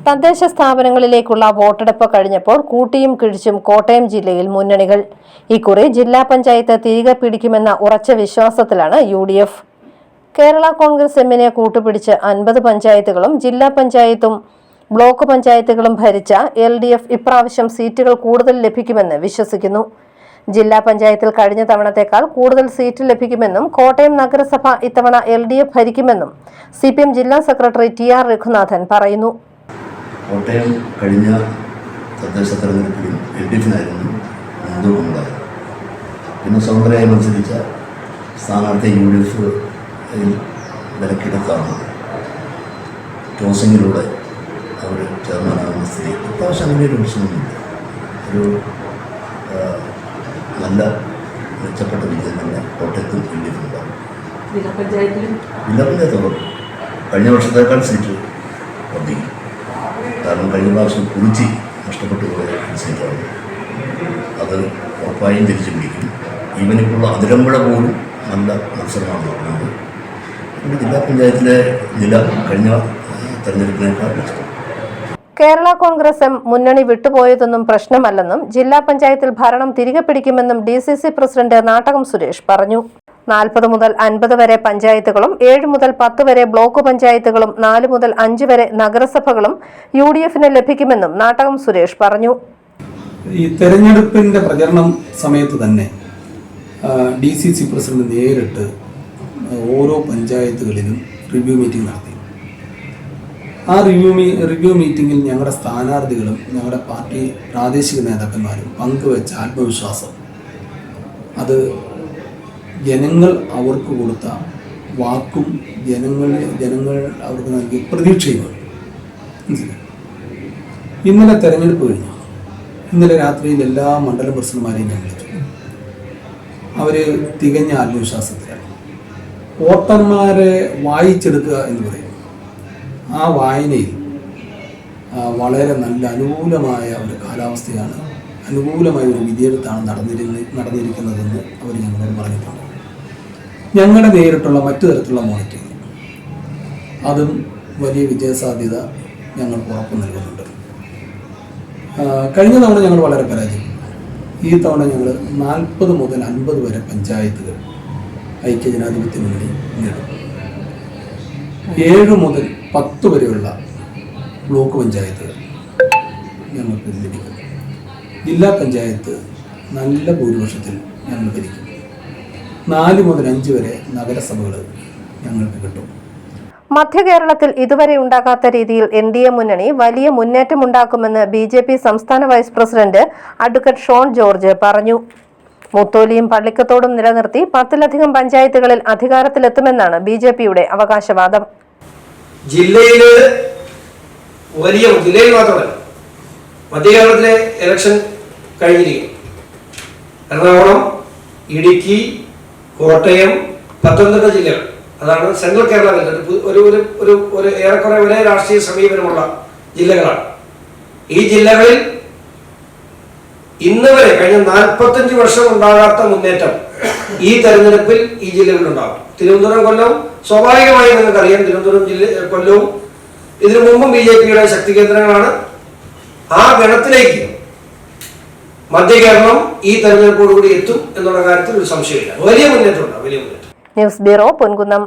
തദ്ദേശ സ്ഥാപനങ്ങളിലേക്കുള്ള വോട്ടെടുപ്പ് കഴിഞ്ഞപ്പോൾ കൂട്ടിയും കിഴിച്ചും കോട്ടയം ജില്ലയിൽ മുന്നണികൾ. ഇക്കുറി ജില്ലാ പഞ്ചായത്ത് തിരികെ പിടിക്കുമെന്ന ഉറച്ച വിശ്വാസത്തിലാണ് UDF. കേരള കോൺഗ്രസ് എമ്മിനെ കൂട്ടുപിടിച്ച് 50 പഞ്ചായത്തുകളും ജില്ലാ പഞ്ചായത്തും ബ്ലോക്ക് പഞ്ചായത്തുകളും ഭരിച്ച LDF ഇപ്രാവശ്യം സീറ്റുകൾ കൂടുതൽ ലഭിക്കുമെന്ന് വിശ്വസിക്കുന്നു. ജില്ലാ പഞ്ചായത്തിൽ കഴിഞ്ഞ തവണത്തേക്കാൾ കൂടുതൽ സീറ്റ് ലഭിക്കുമെന്നും കോട്ടയം നഗരസഭ ഇത്തവണ LDF ഭരിക്കുമെന്നും CPM ജില്ലാ സെക്രട്ടറി TR രഘുനാഥൻ പറയുന്നു. കോട്ടയം കഴിഞ്ഞ തദ്ദേശ തെരഞ്ഞെടുപ്പിലും LDFിനായിരുന്നു മുൻതൂക്കമുണ്ടായത്. പിന്നെ സ്വതന്ത്രമായി മത്സരിച്ച സ്ഥാനാർത്ഥി UDF വിലക്കെടുത്താണ് ടോസിങ്ങിലൂടെ അവർ ചെയർമാനാകുന്ന സ്ഥിതി. ഇപ്രാവശ്യം അങ്ങനെ ഒരു പ്രശ്നമൊന്നുമില്ല. ഒരു നല്ല മെച്ചപ്പെട്ട വിജയം തന്നെ കോട്ടയത്തും LDFിനുണ്ടാകും. ജില്ലാ പഞ്ചായത്തോളം കഴിഞ്ഞ വർഷത്തേക്കാൾ സീറ്റ് വർദ്ധിക്കും. കാരണം കഴിഞ്ഞ പ്രാവശ്യം കുറിച്ചി നഷ്ടപ്പെട്ടു പോയ സീറ്റാണ്. അത് ഉറപ്പായും തിരിച്ചു പിടിക്കും. ഈവനിക്കുള്ള അതിരമ്പുഴ പോലും നല്ല മത്സരമാണ് നടക്കുന്നത്. പിന്നെ ജില്ലാ പഞ്ചായത്തിലെ നില കഴിഞ്ഞ തെരഞ്ഞെടുപ്പിനേക്കാൾ മെച്ചം. കേരള കോൺഗ്രസ് എം മുന്നണി വിട്ടുപോയതൊന്നും പ്രശ്നമല്ലെന്നും ജില്ലാ പഞ്ചായത്തിൽ ഭരണം തിരികെ പിടിക്കുമെന്നും DCC പ്രസിഡന്റ് നാട്ടകം സുരേഷ് പറഞ്ഞു. 40 മുതൽ 50 വരെ പഞ്ചായത്തുകളും 7 മുതൽ 10 വരെ ബ്ലോക്ക് പഞ്ചായത്തുകളും 4 മുതൽ 5 വരെ നഗരസഭകളും UDFിന് ലഭിക്കുമെന്നും നാട്ടകം സുരേഷ് പറഞ്ഞു. ഈ തെരഞ്ഞെടുപ്പിന്റെ പ്രചരണം സമയത്ത് തന്നെ DCC പ്രസിഡന്റ് നേരിട്ട് ഓരോ പഞ്ചായത്തുകളിലും റിവ്യൂ മീറ്റിംഗ് നടത്തി. ആ റിവ്യൂ മീറ്റിങ്ങിൽ ഞങ്ങളുടെ സ്ഥാനാർത്ഥികളും ഞങ്ങളുടെ പാർട്ടി പ്രാദേശിക നേതാക്കന്മാരും പങ്കുവെച്ച ആത്മവിശ്വാസം, അത് ജനങ്ങൾ അവർക്ക് കൊടുത്ത വാക്കും ജനങ്ങൾ അവർക്ക് നൽകിയ പ്രതീക്ഷയും. ഇന്നലെ തെരഞ്ഞെടുപ്പ് കഴിഞ്ഞു. ഇന്നലെ രാത്രിയിൽ എല്ലാ മണ്ഡലം പ്രസിഡന്റുമാരെയും ഞാൻ വിളിച്ചു. അവർ തികഞ്ഞ ആത്മവിശ്വാസത്തിലാണ്. വോട്ടർമാരെ വായിച്ചെടുക്കുക എന്ന് പറയും. ആ വായനയിൽ വളരെ നല്ല അനുകൂലമായ ഒരു കാലാവസ്ഥയാണ്, അനുകൂലമായ ഒരു വിധിയെഴുത്താണ് നടന്നിരിക്കുന്നതെന്ന് അവർ ഞങ്ങളോട് പറഞ്ഞിട്ടുണ്ട്. ഞങ്ങളുടെ നേരിട്ടുള്ള മറ്റു തരത്തിലുള്ള മോണിറ്ററിംഗ്, അതും വലിയ വിജയസാധ്യത ഞങ്ങൾക്ക് ഉറപ്പ് നൽകുന്നുണ്ട്. കഴിഞ്ഞ തവണ ഞങ്ങൾ വളരെ പരാജയപ്പെട്ടു. ഈ തവണ ഞങ്ങൾ 40 മുതൽ 50 വരെ പഞ്ചായത്തുകൾ ഐക്യജനാധിപത്യ മുന്നണി നേടും. 7 മുതൽ 10 വരെയുള്ള ബ്ലോക്ക് പഞ്ചായത്തുകൾ ഞങ്ങൾക്ക് ലഭിക്കും. ജില്ലാ പഞ്ചായത്ത് നല്ല ഭൂരിപക്ഷത്തിൽ ഞങ്ങൾ ഭരിക്കും. 4 മുതൽ 5 വരെ നഗരസഭകൾ ഞങ്ങൾക്ക് കിട്ടും. മധ്യ കേരളത്തിൽ ഇതുവരെ ഉണ്ടാകാത്ത രീതിയിൽ NDA മുന്നണി വലിയ മുന്നേറ്റമുണ്ടാക്കുമെന്ന് BJP സംസ്ഥാന vice president advocate Shone George പറഞ്ഞു. മുത്തോലിയും പള്ളിക്കത്തോടും നിലനിർത്തി 10ലധികം പഞ്ചായത്തുകളിൽ അധികാരത്തിലെത്തുമെന്നാണ് BJPയുടെ അവകാശവാദം. ജില്ലയിൽ മാത്രമല്ല, മധ്യ കേരളത്തിലെ ഇലക്ഷൻ കഴിഞ്ഞിരിക്കും. എറണാകുളം, ഇടുക്കി, കോട്ടയം, പത്തനംതിട്ട ജില്ലകൾ, അതാണ് സെൻട്രൽ കേരള. ഒരു ഏറെക്കുറെ ഒരേ രാഷ്ട്രീയ സമീപനമുള്ള ജില്ലകളാണ്. ഈ ജില്ലകളിൽ ഇന്ന് വരെ കഴിഞ്ഞ 45 വർഷം ഉണ്ടാകാത്ത മുന്നേറ്റം ഈ തെരഞ്ഞെടുപ്പിൽ ഈ ജില്ലകളിൽ ഉണ്ടാകും. തിരുവനന്തപുരം, കൊല്ലം സ്വാഭാവികമായി നിങ്ങൾക്കറിയാം. തിരുവനന്തപുരം, കൊല്ലവും ഇതിനു മുമ്പും BJPയുടെ ശക്തി കേന്ദ്രങ്ങളാണ്. ആ ഗണത്തിലേക്ക് മധ്യ കേരളം ഈ തെരഞ്ഞെടുപ്പോടുകൂടി എത്തും എന്നുള്ള കാര്യത്തിൽ ഒരു സംശയമില്ല. വലിയ മുന്നേറ്റം ഉണ്ടാകും. News bureau, Ponkunnam.